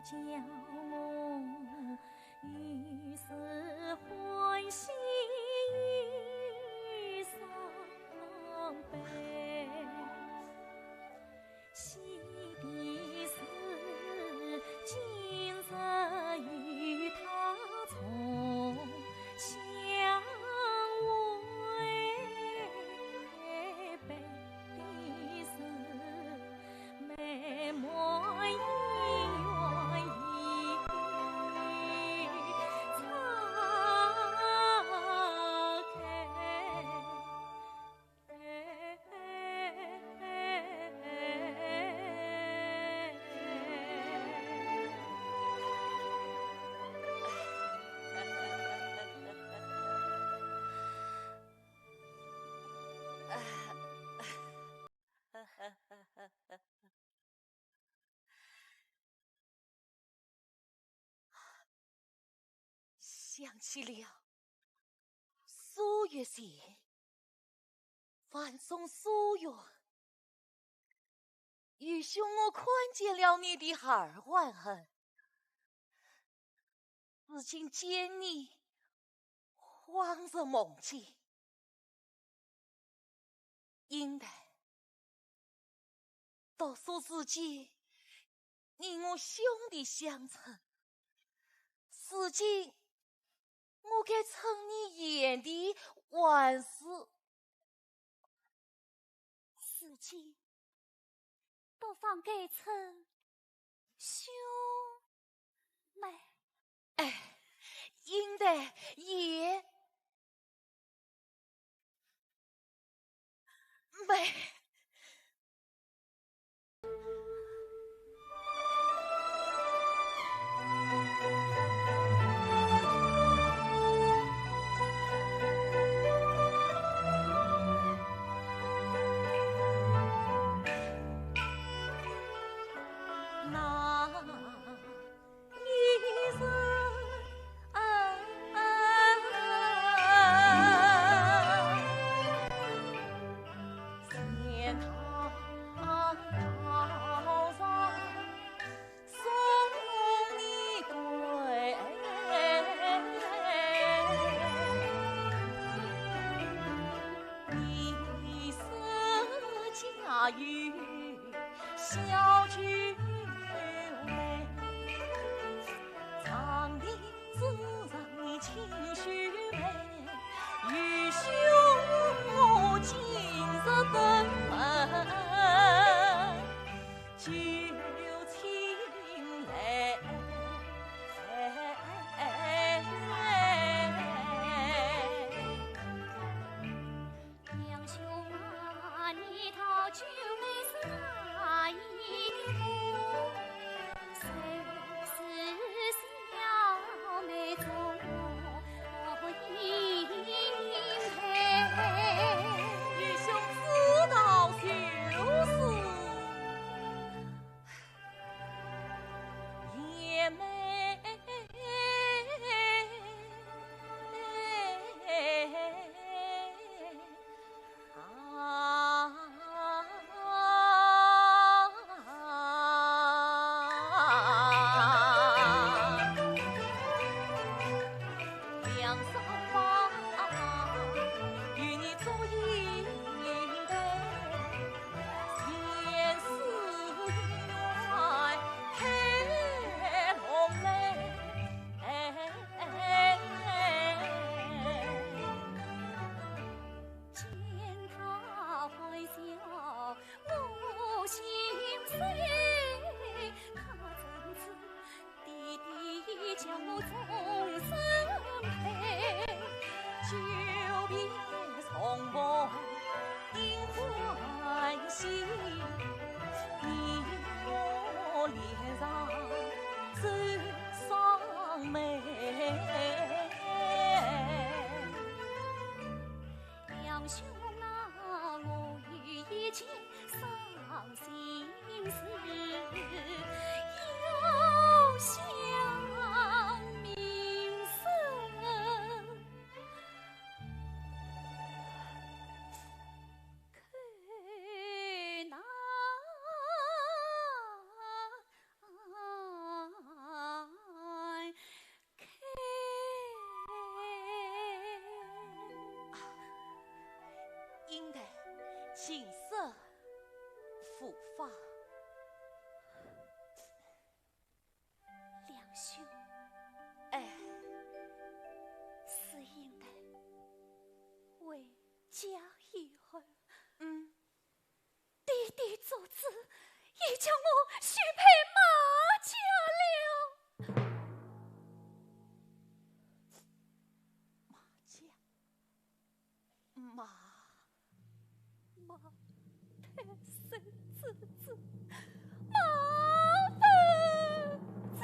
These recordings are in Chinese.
叫我于是欢喜于伤悲，喜的是今日与他重相会，悲的是美满姻缘已想起了苏月信，翻送苏月，愚兄我看见了你的二万恨，如今见你恍若梦境，应该都说自己你我兄弟相称，如今我该称你言的万事，自己不妨该称兄妹。哎，应得也美。那真伤眉。两兄啊，我与一件伤心事，要想明生。应该琴瑟抚发。两兄，哎，是应该为家以后，弟弟做主，也叫我许配马家了。马家，马太生之子，马分在。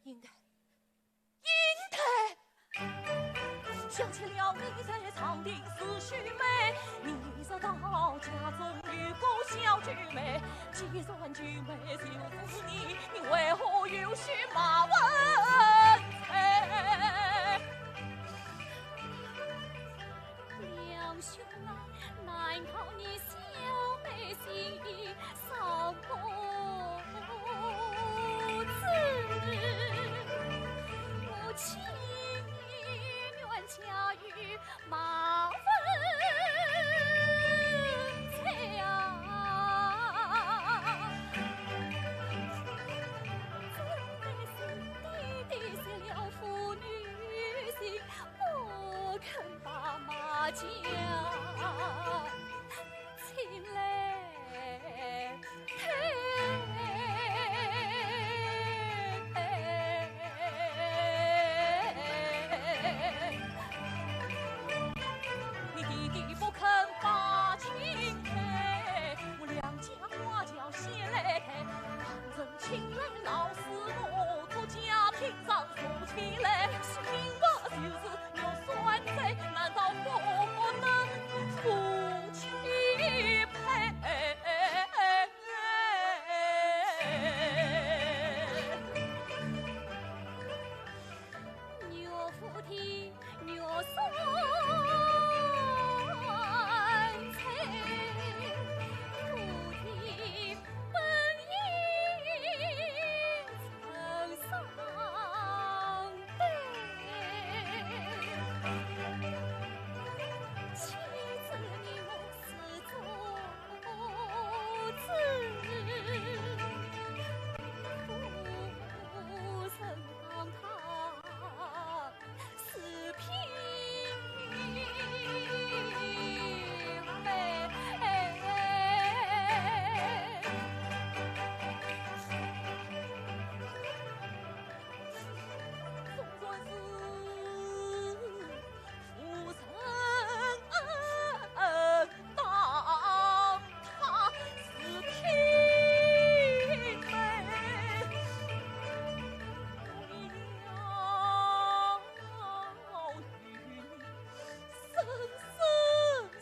应该，想起了你在长定思绪美，你说到家中遇过小菊妹，既然菊妹就是你，你为何又许马文才？两兄啊，难靠你小妹心意少我子，我情愿嫁与马文才啊！真是弟弟失了妇女心，不肯把马家请来你弟弟不肯把情给，我两家花轿写来，反正请来老师我做家庭上说起来，听话就是有酸菜，难道不能夫妻配？岳父听岳酸菜，父亲本应曾上辈，妻子你我是做子。父曾当他是平妹，总算是父神当他是平妹。为了与你生生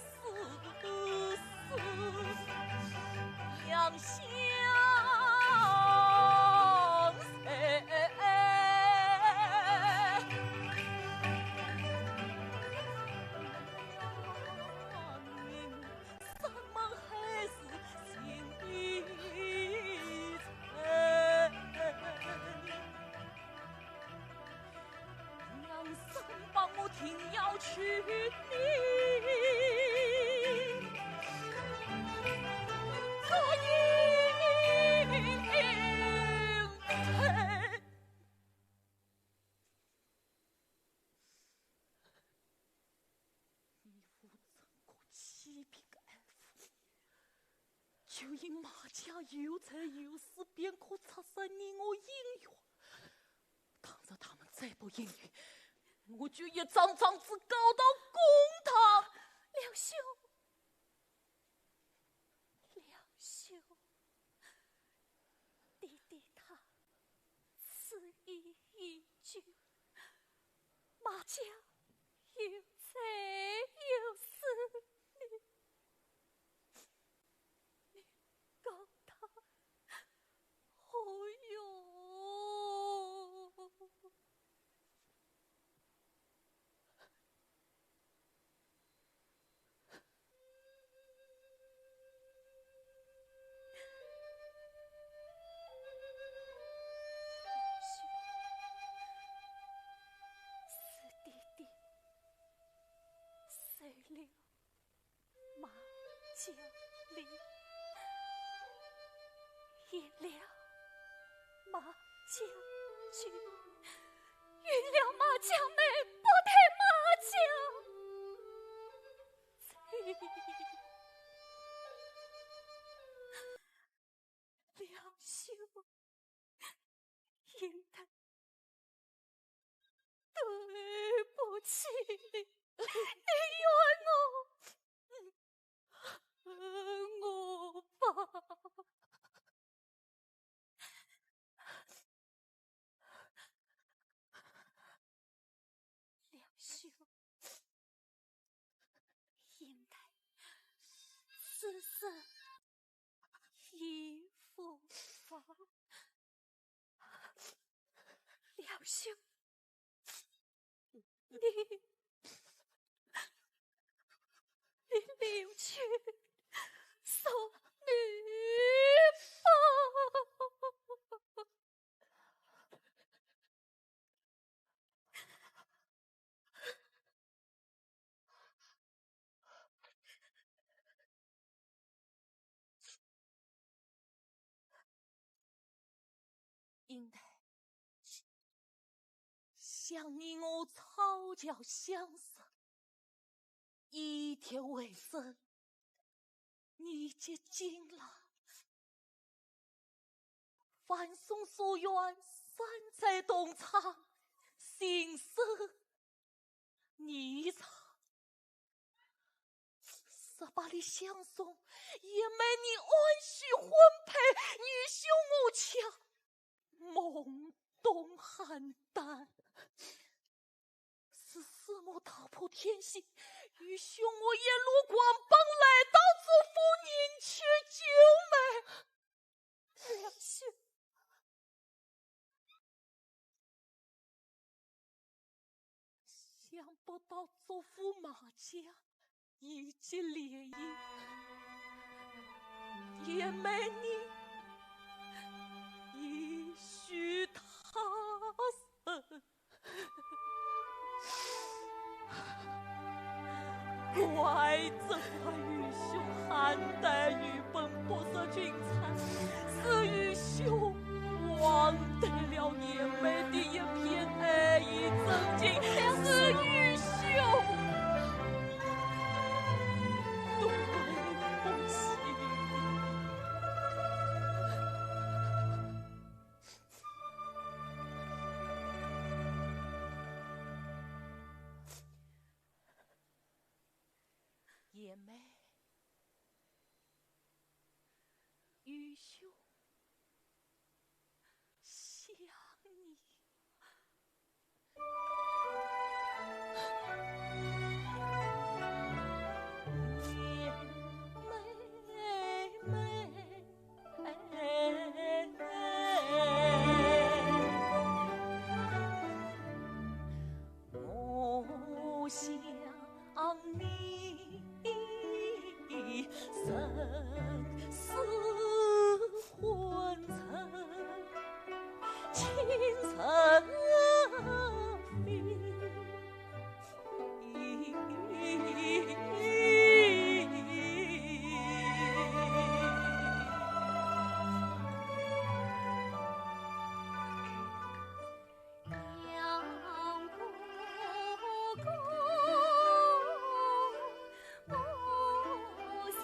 世世两相三门还是心一层，娘生帮我听要娶你，可应配。义父怎可欺骗爱父？就因马家有财有势，便可出手你我姻缘。倘若他们再不应允，我就一张张子告到公堂。两兄，两兄。弟弟他此意已决，马家有财有势，你告他何用？随了马家里，引了马家去，运了马家妹，不抬马家走。两兄应该对不起你。你怨我吧。两兄应该此生已复发。两兄，你留去送女吧。应该想你我草教相识，一天为证，你皆尽了。凡送所愿，山在东厂，心生霓裳。18里相送，也美你安须婚配，女兄我强，梦动邯郸。是四母踏破天心，与兄我沿路光奔来到祖父宁缺救美。两兄，想不到祖父马家已结烈姻，也美你已许他生。怪责愚兄邯郸愚笨，不识君才，是愚兄忘得了也美的一片爱意曾经，是愚兄对不起。也美愚兄想你。我想你生死混成情成非。不想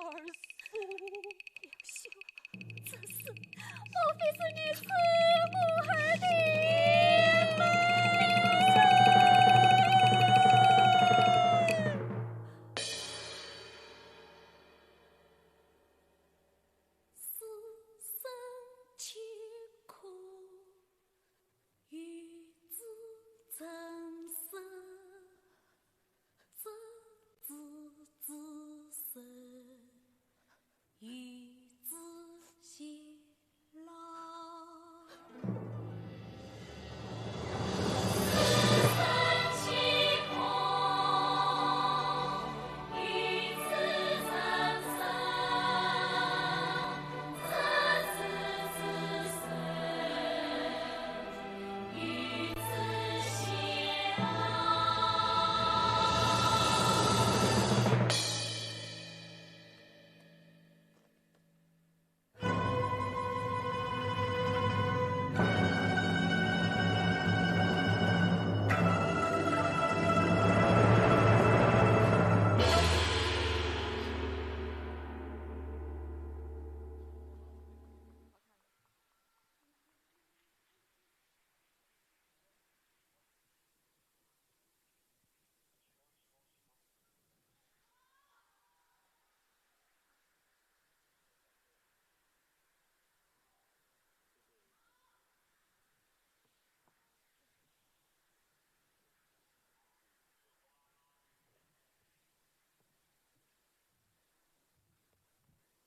儿苏。娘兄，此事莫非是你慈母儿的？